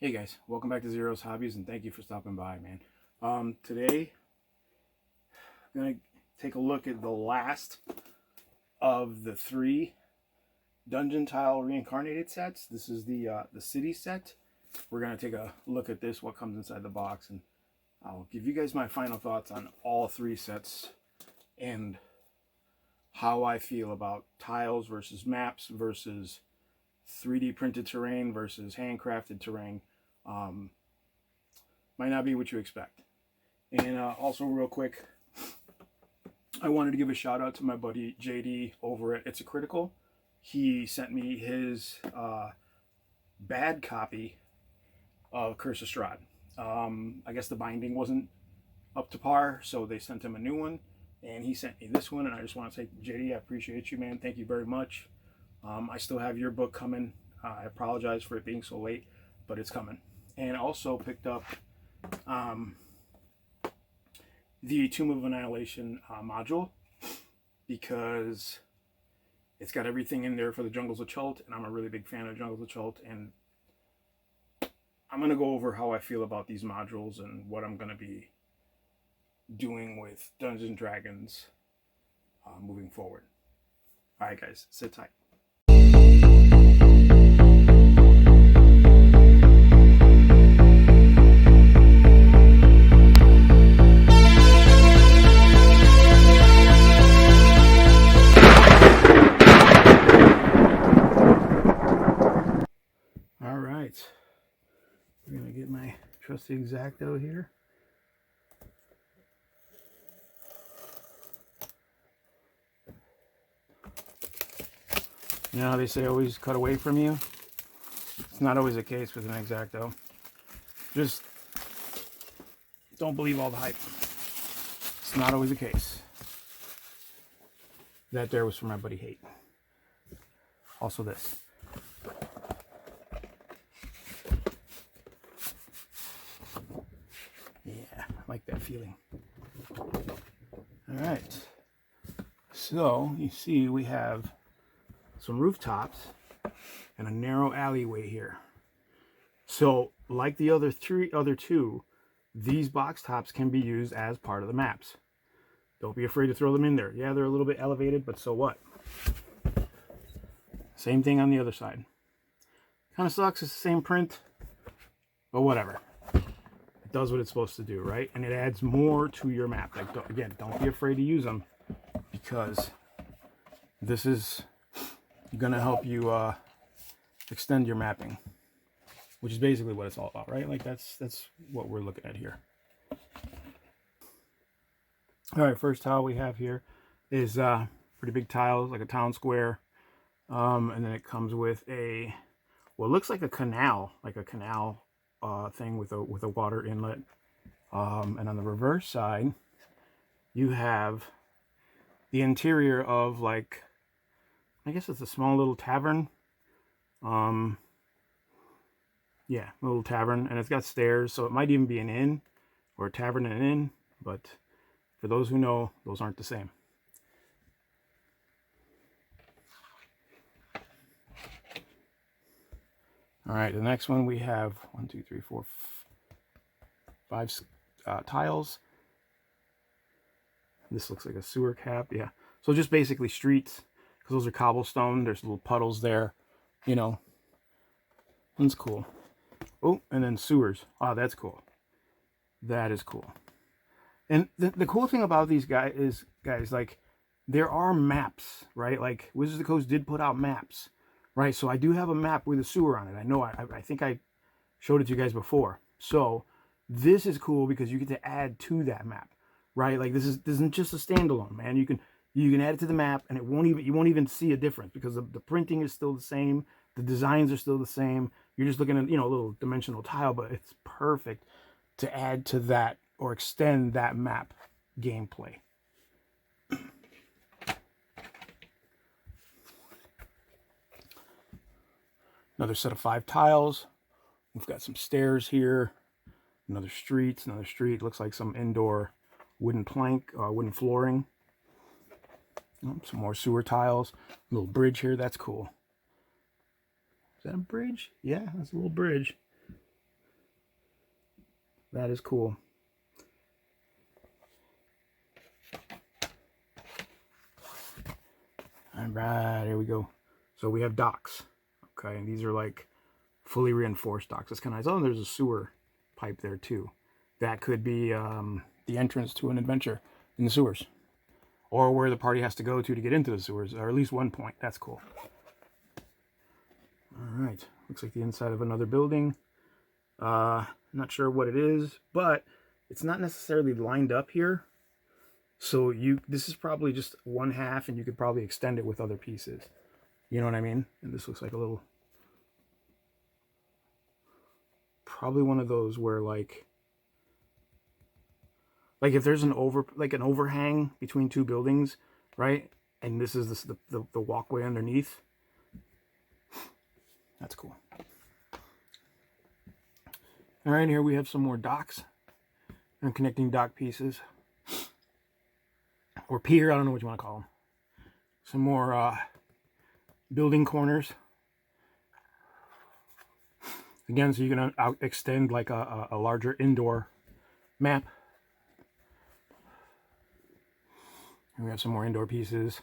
Hey guys, welcome back to Zero's Hobbies and thank you for stopping by, man. Today I'm gonna take a look at the last of the 3 dungeon tile reincarnated sets. This is the city set. We're gonna take a look at this, what comes inside the box, and I'll give you guys my final thoughts on all 3 sets and how I feel about tiles versus maps versus 3D printed terrain versus handcrafted terrain. Might not be what you expect. And also real quick, I wanted to give a shout out to my buddy JD over at It's a Critical. He sent me his bad copy of Curse of Strahd. I guess the binding wasn't up to par, so they sent him a new one, and he sent me this one, and I just want to say, JD, I appreciate you, man. Thank you very much. I still have your book coming. I apologize for it being so late, but it's coming. And also picked up the Tomb of Annihilation module, because it's got everything in there for the Jungles of Chult, and I'm a really big fan of Jungles of Chult, and I'm going to go over how I feel about these modules and what I'm going to be doing with Dungeons & Dragons moving forward. Alright guys, sit tight. Alright, we're going to get my trusty X-Acto here. You know how they say always cut away from you? It's not always the case with an X-Acto. Just don't believe all the hype. It's not always the case. That there was for my buddy Hate. Also this. Yeah, I like that feeling. Alright. So, you see we have some rooftops and a narrow alleyway here. So, like the other two, these box tops can be used as part of the maps. Don't be afraid to throw them in there. Yeah, they're a little bit elevated, but so what? Same thing on the other side. Kind of sucks, it's the same print, but whatever. It does what it's supposed to do, right? And it adds more to your map. Like, again, don't be afraid to use them, because this is gonna help you extend your mapping, which is basically what it's all about, right? Like that's what we're looking at here. All right, first tile we have here is pretty big tiles, like a town square, and then it comes with a what looks like a canal, thing with a water inlet, and on the reverse side you have the interior of, like, I guess it's a small little tavern. Yeah, a little tavern, and it's got stairs, so it might even be an inn or a tavern and an inn, but for those who know, those aren't the same. All right, the next one we have 1, 2, 3, 4, 5 tiles. This looks like a sewer cap, yeah. So just basically streets, because those are cobblestone. There's little puddles there, you know. That's cool. Oh, and then sewers. Oh, that's cool. That is cool. And the cool thing about these guys is, like, there are maps, right? Like, Wizards of the Coast did put out maps, right? So I do have a map with a sewer on it. I know, I think I showed it to you guys before. So this is cool because you get to add to that map, right? Like, this isn't just a standalone, man. You can add it to the map, and you won't even see a difference, because the printing is still the same, the designs are still the same. You're just looking at, you know, a little dimensional tile, but it's perfect to add to that or extend that map gameplay. Another set of 5 tiles. We've got some stairs here, another street. Looks like some indoor wooden plank, wooden flooring. Some more sewer tiles. A little bridge here. That's cool. Is that a bridge? Yeah, that's a little bridge. That is cool. All right, here we go. So we have docks. Okay, and these are like fully reinforced docks. That's kind of nice. Oh, there's a sewer pipe there too. That could be the entrance to an adventure in the sewers, or where the party has to go to get into the sewers, or at least one point. That's cool. All right, looks like the inside of another building. Not sure what it is, but it's not necessarily lined up here. So this is probably just one half, and you could probably extend it with other pieces. You know what I mean? And this looks like a little, probably one of those where like if there's an overhang between two buildings, right? And this is the walkway underneath. That's cool. All right, here we have some more docks and connecting dock pieces, or pier. I don't know what you want to call them. Some more building corners. Again, so you can extend like a larger indoor map. And we have some more indoor pieces.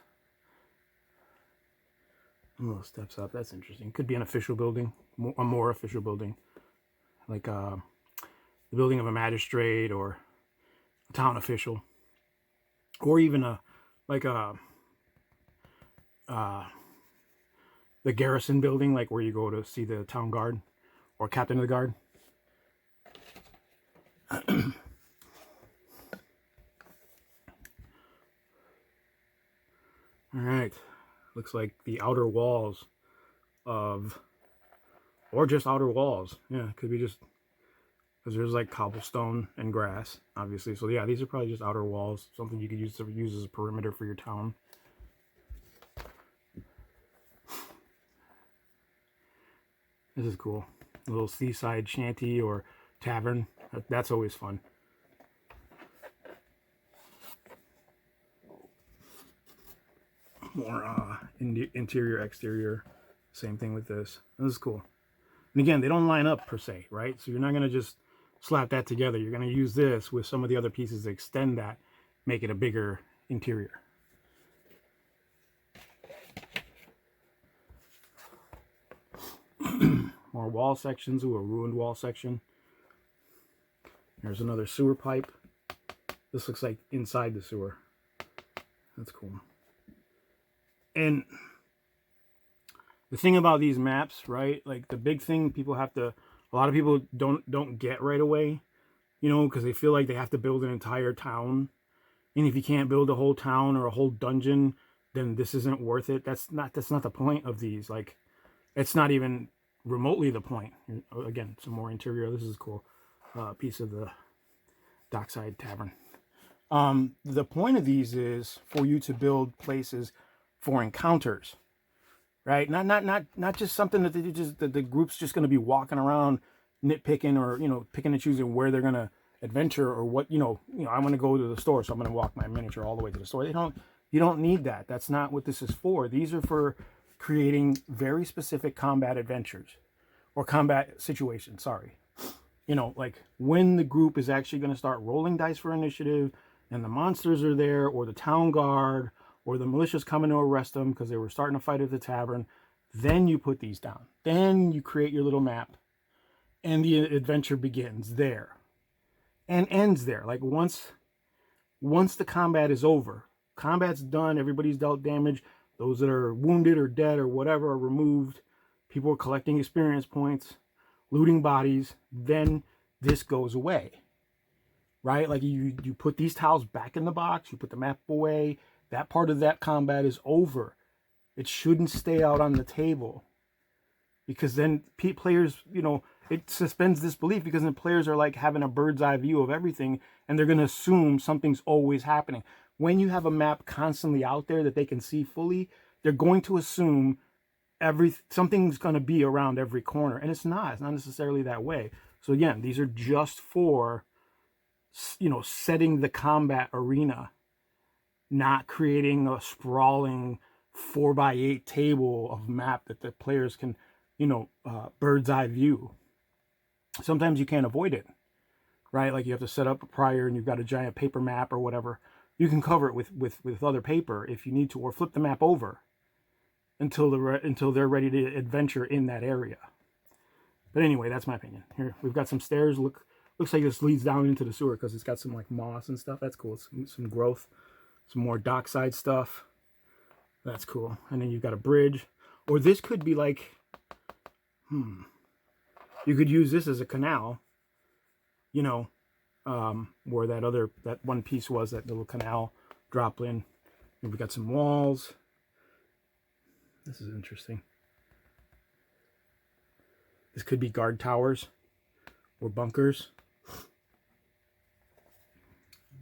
Little steps up. That's interesting. Could be an official building, a more official building, like the building of a magistrate or a town official, or even the garrison building, like where you go to see the town guard or captain of the guard. All right, looks like the outer walls of, or just outer walls. Yeah, it could be just, because there's like cobblestone and grass, obviously. So yeah, these are probably just outer walls, something you could use as a perimeter for your town. This is cool. A little seaside shanty or tavern. That's always fun. More interior, exterior. Same thing with this. This is cool. And again, they don't line up per se, right? So you're not going to just slap that together. You're going to use this with some of the other pieces to extend that, make it a bigger interior. More wall sections. Ooh, a ruined wall section. There's another sewer pipe. This looks like inside the sewer. That's cool. And the thing about these maps, right? Like the big thing a lot of people don't get right away, you know, because they feel like they have to build an entire town. And if you can't build a whole town or a whole dungeon, then this isn't worth it. That's not the point of these. Like, it's not even remotely the point. Again, some more interior. This is cool. Piece of the dockside tavern. The point of these is for you to build places for encounters, right? Not just something that the group's just going to be walking around nitpicking, or picking and choosing where they're going to adventure, or what I'm going to go to the store, so I'm going to walk my miniature all the way to the store. You don't need that. That's not what this is for. These are for creating very specific combat adventures, or combat situations, sorry. Like when the group is actually going to start rolling dice for initiative, and the monsters are there, or the town guard, or the militia's coming to arrest them because they were starting a fight at the tavern, then you put these down. Then you create your little map, and the adventure begins there and ends there. Like once the combat is over, combat's done, everybody's dealt damage, those that are wounded or dead or whatever are removed, people are collecting experience points, looting bodies, then this goes away, right? Like you put these tiles back in the box, you put the map away, that part of that combat is over. It shouldn't stay out on the table, because then players, it suspends disbelief, because then players are like having a bird's eye view of everything, and they're going to assume something's always happening. When you have a map constantly out there that they can see fully, they're going to assume something's going to be around every corner, and it's not necessarily that way. So again, these are just for setting the combat arena, not creating a sprawling 4x8 table of map that the players can bird's eye view. Sometimes you can't avoid it, right? Like you have to set up prior and you've got a giant paper map or whatever. You can cover it with other paper if you need to, or flip the map over until they're ready to adventure in that area. But anyway, that's my opinion. Here we've got some stairs. Looks like this leads down into the sewer because it's got some like moss and stuff. That's cool. Some growth, some more dockside stuff. That's cool. And then you've got a bridge, or this could be like, you could use this as a canal. You know, where that one piece was, that little canal drop in. And we got some walls. This is interesting. This could be guard towers or bunkers.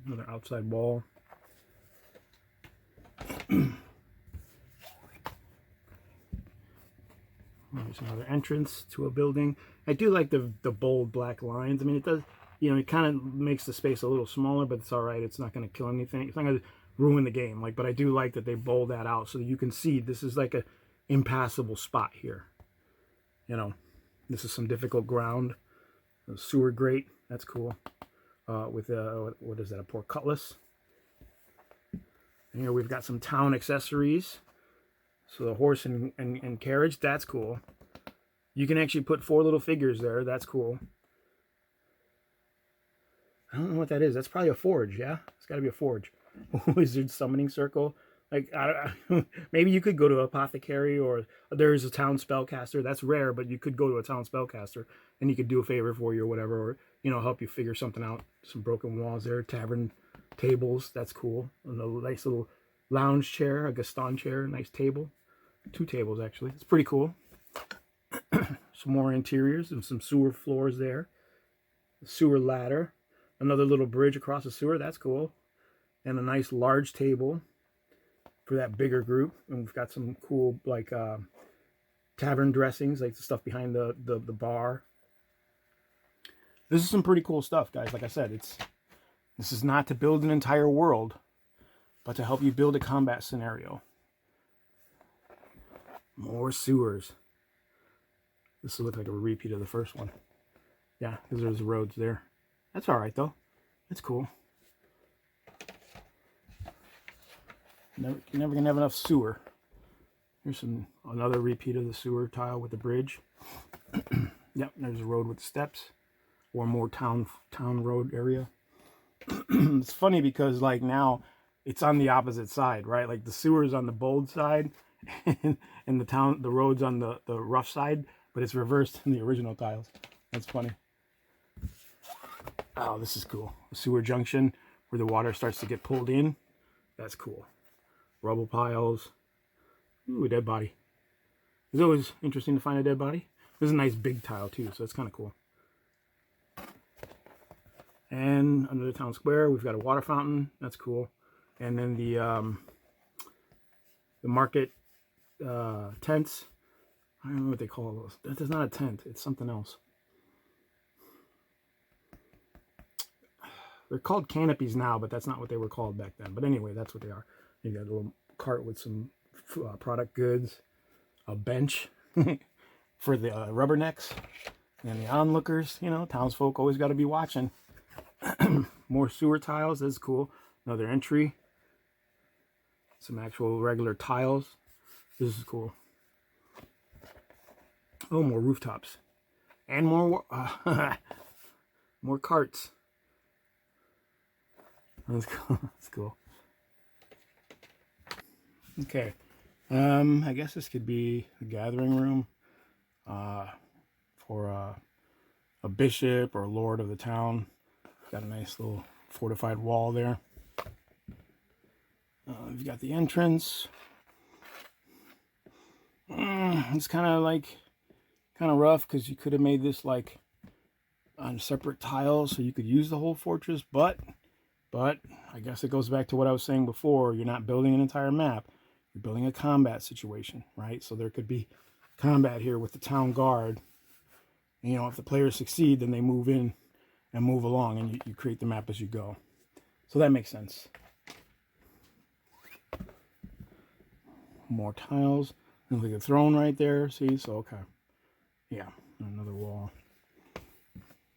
Another outside wall. There's another entrance to a building. I do like the bold black lines. I mean, it does, you know, it kind of makes the space a little smaller, but it's all right. It's not going to kill anything. It's not going to ruin the game. Like, but I do like that they bold that out so that you can see this is like a impassable spot here. You know, this is some difficult ground. A sewer grate. That's cool. With what is that? A pork cutlass. And here we've got some town accessories. So the horse and carriage. That's cool. You can actually put 4 little figures there. That's cool. I don't know what that is. That's probably a forge, yeah? It's got to be a forge. Wizard summoning circle. Like, maybe you could go to apothecary, or there's a town spellcaster. That's rare, but you could go to a town spellcaster and he could do a favor for you or whatever, or, you know, help you figure something out. Some broken walls there. Tavern tables. That's cool. And a nice little lounge chair, a Gaston chair, nice table. 2 tables, actually. It's pretty cool. Some more interiors and some sewer floors there. A sewer ladder. Another little bridge across the sewer. That's cool. And a nice large table for that bigger group. And we've got some cool, like, tavern dressings, like the stuff behind the bar. This is some pretty cool stuff, guys. Like I said, this is not to build an entire world, but to help you build a combat scenario. More sewers. This will look like a repeat of the first one. Yeah, because there's roads there. That's all right, though. It's cool. You're never gonna have enough sewer. Here's another repeat of the sewer tile with the bridge. Yep, there's a road with steps, or more town road area. It's funny because like now it's on the opposite side, right? Like the sewer's on the bold side, and the road's on the rough side, but it's reversed in the original tiles. That's funny. Oh, this is cool. A sewer junction where the water starts to get pulled in. That's cool. Rubble piles. Ooh, a dead body. It's always interesting to find a dead body. This is a nice big tile too, so it's kind of cool. And under the town square, we've got a water fountain. That's cool. And then the market tents. I don't know what they call those. That's not a tent. It's something else. They're called canopies now, but that's not what they were called back then. But anyway, that's what they are. You got a little cart with some product goods, a bench for the rubbernecks, and the onlookers. You know, townsfolk always got to be watching. More sewer tiles. That's cool. Another entry. Some actual regular tiles. This is cool. Oh, more rooftops. And more more carts. That's cool. That's cool. Okay. I guess this could be a gathering room for a bishop or a lord of the town. Got a nice little fortified wall there. You've got the entrance. It's kind of rough because you could have made this like on separate tiles so you could use the whole fortress, but I guess it goes back to what I was saying before. You're not building an entire map. You're building a combat situation, right? So there could be combat here with the town guard. And, you know, if the players succeed, then they move in and move along, and you create the map as you go. So that makes sense. More tiles. There's like a throne right there. See? So, okay. Yeah. Another wall.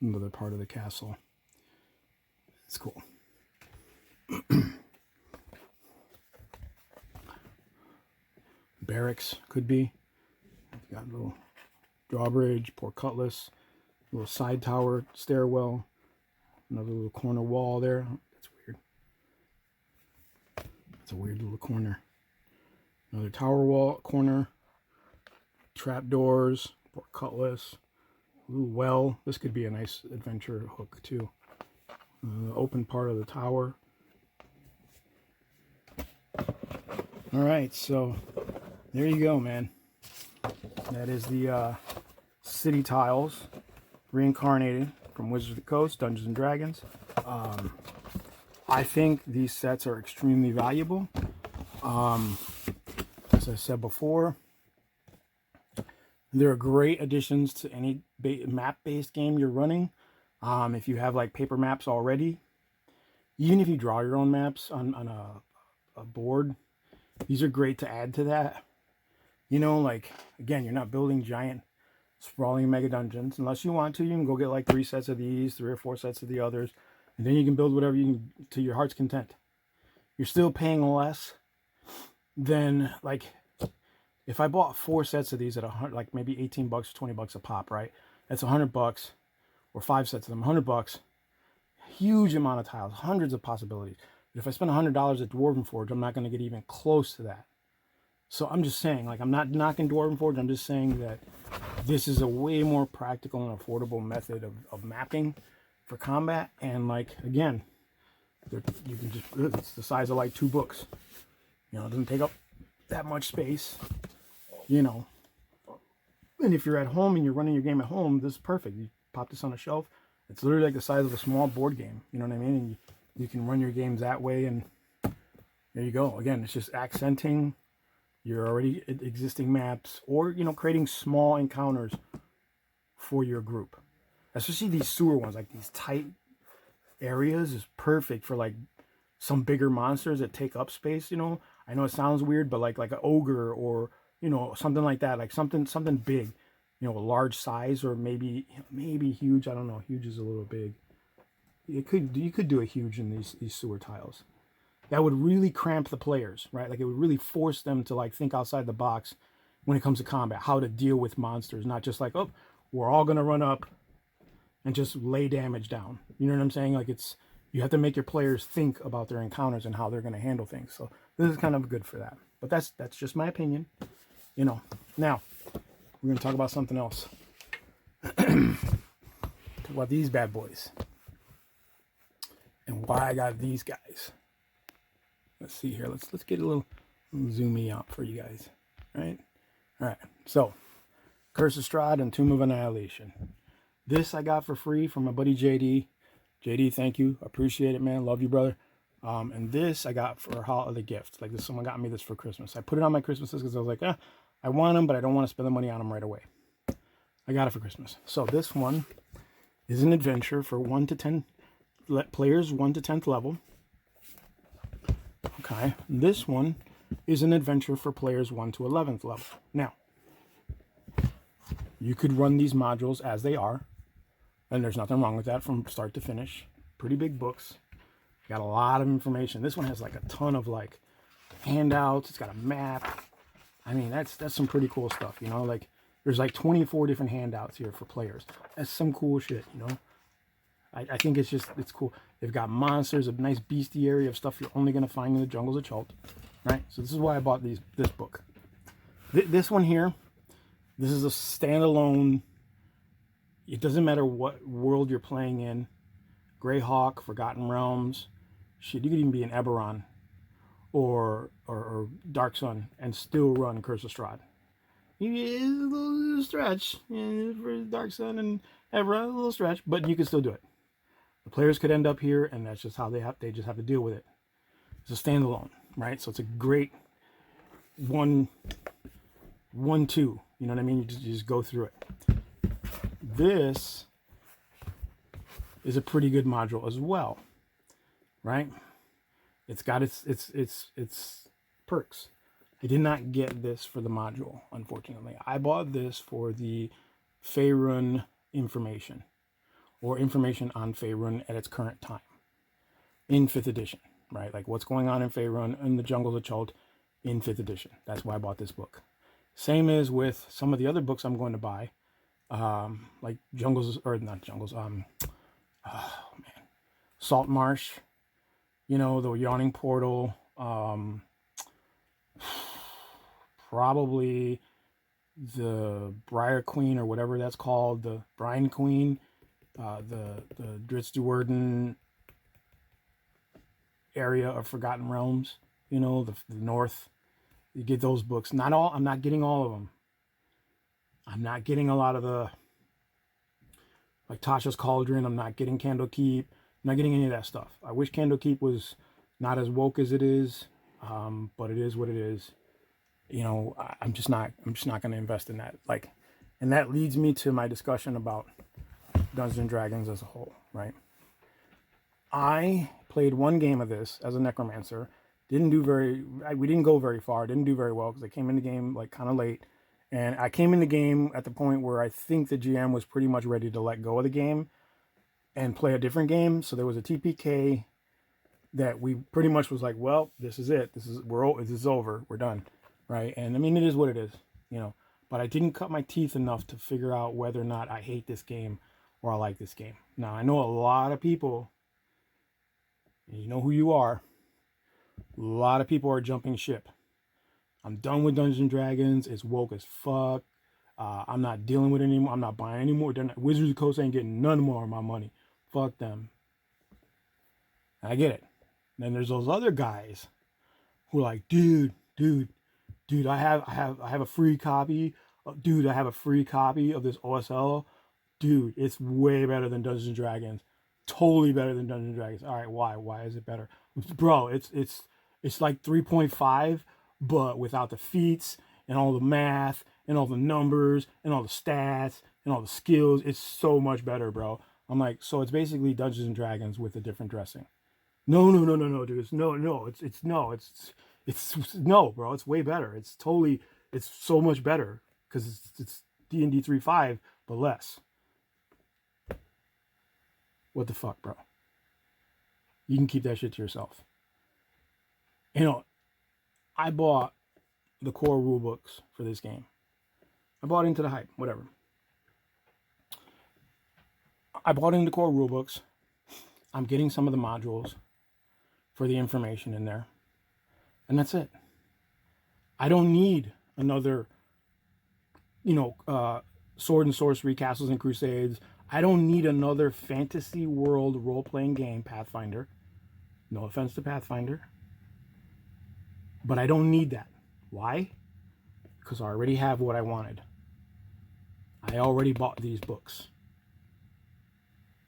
Another part of the castle. It's cool. Barracks could be. Got a little drawbridge, port cutlass, little side tower, stairwell, another little corner wall there. That's weird. That's a weird little corner. Another tower wall, corner, trap doors, port cutlass, ooh, well. This could be a nice adventure hook too. Open part of the tower. All right, so there you go, man. That is the city tiles reincarnated from Wizards of the Coast, Dungeons and Dragons. I think these sets are extremely valuable. As I said before, they're great additions to any map-based game you're running. If you have like paper maps already, even if you draw your own maps on a board, these are great to add to that. You know, like, again, you're not building giant sprawling mega dungeons. Unless you want to, you can go get like 3 sets of these, 3 or 4 sets of the others, and then you can build whatever you can to your heart's content. You're still paying less than, like, if I bought 4 sets of these at like maybe $18 or $20 a pop, right? That's $100, or 5 sets of them, $100. Huge amount of tiles, hundreds of possibilities. But if I spend $100 at Dwarven Forge, I'm not going to get even close to that. So I'm just saying, like, I'm not knocking Dwarven Forge. I'm just saying that this is a way more practical and affordable method of mapping for combat. And, like, again, you can just, it's the size of like 2 books. You know, it doesn't take up that much space, you know. And if you're at home and you're running your game at home, this is perfect. You pop this on a shelf. It's literally like the size of a small board game. You know what I mean? And you can run your games that way, and there you go. Again, it's just accenting your already existing maps, or, you know, creating small encounters for your group. Especially these sewer ones, like these tight areas, is perfect for like some bigger monsters that take up space. You know, I know it sounds weird, but like an ogre, or, you know, something like that, like something big, you know, a large size, or maybe huge. I don't know. Huge is a little big. You could do a huge in these sewer tiles. That would really cramp the players, right? Like, it would really force them to like think outside the box when it comes to combat, how to deal with monsters, not just like, oh, we're all gonna run up and just lay damage down. You know what I'm saying? Like, you have to make your players think about their encounters and how they're gonna handle things. So this is kind of good for that. But that's just my opinion, you know. Now we're gonna talk about something else. Talk about these bad boys and why I got these guys. Let's see here. Let's get a little zoomy out for you guys. All right. So, Curse of Strahd and Tomb of Annihilation. This I got for free from my buddy JD. JD, thank you. Appreciate it, man. Love you, brother. And this I got for a holiday gift. Like, someone got me this for Christmas. I put it on my Christmas list because I was like, I want them, but I don't want to spend the money on them right away. I got it for Christmas. So this one is an adventure for 1 to 10 players, 1 to 10th level. Okay, this one is an adventure for players 1 to 11th level. Now, you could run these modules as they are, and there's nothing wrong with that from start to finish. Pretty big books. Got a lot of information. This one has like a ton of like handouts. It's got a map. I mean, that's some pretty cool stuff, you know? Like, there's like 24 different handouts here for players. That's some cool shit, you know? I think it's cool. They've got monsters, a nice bestiary of stuff you're only going to find in the jungles of Chult, right? So this is why I bought this book. This one here, this is a standalone. It doesn't matter what world you're playing in. Greyhawk, Forgotten Realms, shit, you could even be in Eberron or Dark Sun and still run Curse of Strahd. It's a little stretch for Dark Sun and Eberron, a little stretch, but you can still do it. The players could end up here, and that's just how they just have to deal with it. It's a standalone, right? So it's a great 1-2. You know what I mean? You just go through it. This is a pretty good module as well, right? It's got its perks. I did not get this for the module, unfortunately. I bought this for the Faerun information, or information on Faerun at its current time. in 5th edition, right? Like what's going on in Faerun and the Jungles of Chult in 5th edition. That's why I bought this book. Same as with some of the other books I'm going to buy, like Jungles, or not Jungles, oh man, Salt Marsh, you know, the Yawning Portal, probably the Briar Queen, or whatever that's called, the Brine Queen, the Dritz Duerden area of Forgotten Realms, you know, the north. You get those books. Not all, I'm not getting all of them. I'm not getting a lot of the, like Tasha's Cauldron. I'm not getting Candlekeep. I'm not getting any of that stuff. I wish Candlekeep was not as woke as it is, but it is what it is. You know, I'm just not going to invest in that. Like, and that leads me to my discussion about Dungeons and Dragons as a whole, right? I played one game of this as a necromancer. We didn't go very far. Didn't do very well because I came in the game like kind of late. And I came in the game at the point where I think the GM was pretty much ready to let go of the game and play a different game. So there was a TPK that we pretty much was like, well, this is it. This is over. We're done. Right. And I mean, it is what it is, you know, but I didn't cut my teeth enough to figure out whether or not I hate this game or I like this game. Now, I know a lot of people, you know who you are. A lot of people are jumping ship. I'm done with Dungeons and Dragons. It's woke as fuck. I'm not dealing with it anymore. I'm not buying anymore. Wizards of the Coast ain't getting none more of my money. Fuck them. I get it. Then there's those other guys who are like, dude, I have a free copy. Dude, I have a free copy of this OSL. Dude, it's way better than Dungeons and Dragons. Totally better than Dungeons and Dragons. All right, why? Why is it better? Bro, it's like 3.5, but without the feats and all the math and all the numbers and all the stats and all the skills. It's so much better, bro. I'm like, so it's basically Dungeons and Dragons with a different dressing. No, dude. It's no, bro. It's way better. It's so much better because it's D&D 3.5, but less. What the fuck, bro? You can keep that shit to yourself. You know, I bought the core rule books for this game. I bought into the hype, whatever. I bought into core rule books. I'm getting some of the modules for the information in there. And that's it. I don't need another, Sword and Sorcery, Castles and Crusades. I don't need another fantasy world role-playing game, Pathfinder. No offense to Pathfinder. But I don't need that. Why? Because I already have what I wanted. I already bought these books.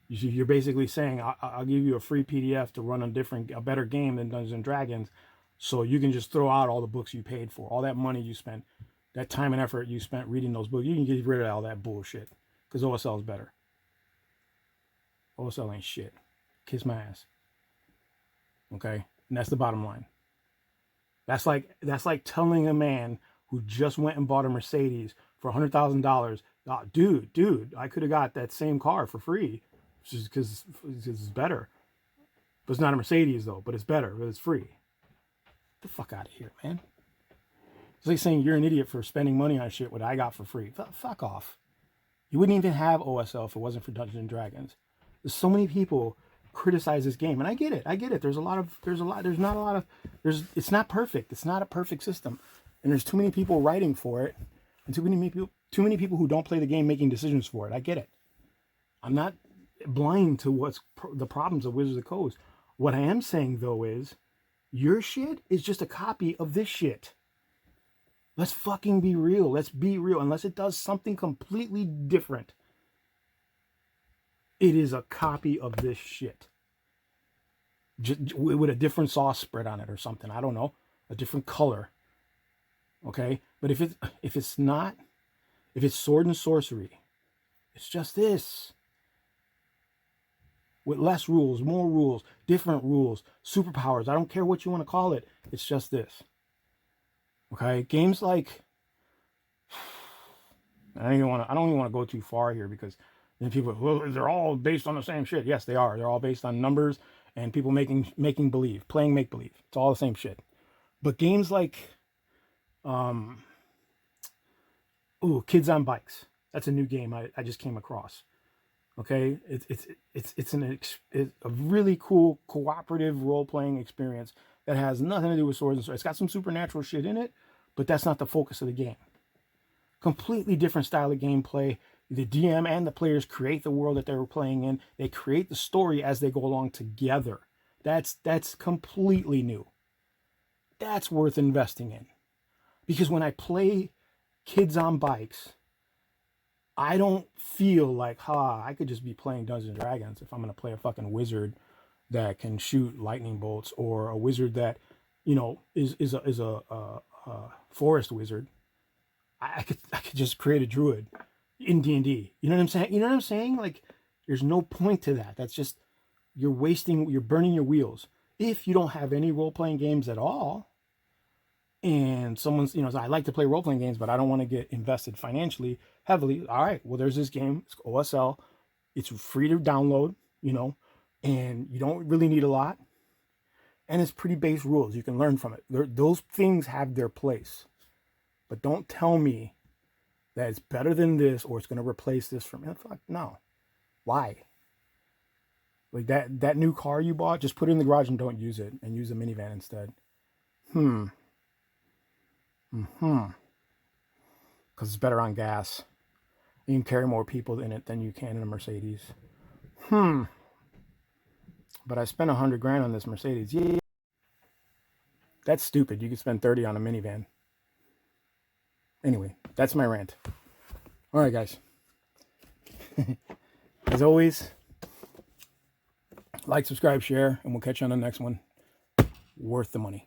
You're basically saying, I'll give you a free PDF to run a better game than Dungeons and Dragons, so you can just throw out all the books you paid for, all that money you spent, that time and effort you spent reading those books. You can get rid of all that bullshit, because OSL is better. OSL ain't shit. Kiss my ass. Okay? And that's the bottom line. That's like telling a man who just went and bought a Mercedes for $100,000, oh, dude, I could have got that same car for free, just because it's better. But it's not a Mercedes though, but it's better, but it's free. Get the fuck out of here, man. It's like saying you're an idiot for spending money on shit what I got for free. Fuck off. You wouldn't even have OSL if it wasn't for Dungeons and Dragons. There's so many people criticize this game, and I get it. It's not perfect. It's not a perfect system, and there's too many people writing for it, and too many people who don't play the game making decisions for it. I get it. I'm not blind to what's the problems of Wizards of the Coast. What I am saying though is, your shit is just a copy of this shit. Let's fucking be real. Let's be real. Unless it does something completely different, it is a copy of this shit. With a different sauce spread on it or something. I don't know. A different color. Okay? But if it's Sword and Sorcery, it's just this. With less rules, more rules, different rules, superpowers. I don't care what you want to call it. It's just this. Okay? Games like, I don't even want to go too far here, because then people, well, they're all based on the same shit. Yes, they are. They're all based on numbers and people making believe, playing make believe. It's all the same shit. But games like, Kids on Bikes. That's a new game I just came across. Okay, it's a really cool cooperative role playing experience that has nothing to do with swords and swords. It's got some supernatural shit in it, but that's not the focus of the game. Completely different style of gameplay. The DM and the players create the world that they were playing in. They create the story as they go along together. That's completely new. That's worth investing in. Because when I play Kids on Bikes, I don't feel like, I could just be playing Dungeons and Dragons if I'm going to play a fucking wizard that can shoot lightning bolts, or a wizard that, is a forest wizard. I could just create a druid in D&D. You know what I'm saying? You know what I'm saying? Like, there's no point to that. That's just, you're burning your wheels. If you don't have any role-playing games at all, and someone's, I like to play role-playing games, but I don't want to get invested financially heavily. All right, well, there's this game. It's OSL. It's free to download, and you don't really need a lot. And it's pretty base rules. You can learn from it. Those things have their place. But don't tell me that it's better than this, or it's going to replace this for me. Fuck, no. Why? Like that new car you bought, just put it in the garage and don't use it, and use a minivan instead. Because it's better on gas. You can carry more people in it than you can in a Mercedes. But I spent $100,000 on this Mercedes. Yeah. That's stupid. You could spend 30 on a minivan. Anyway, that's my rant. All right, guys. As always, like, subscribe, share, and we'll catch you on the next one. Worth the money.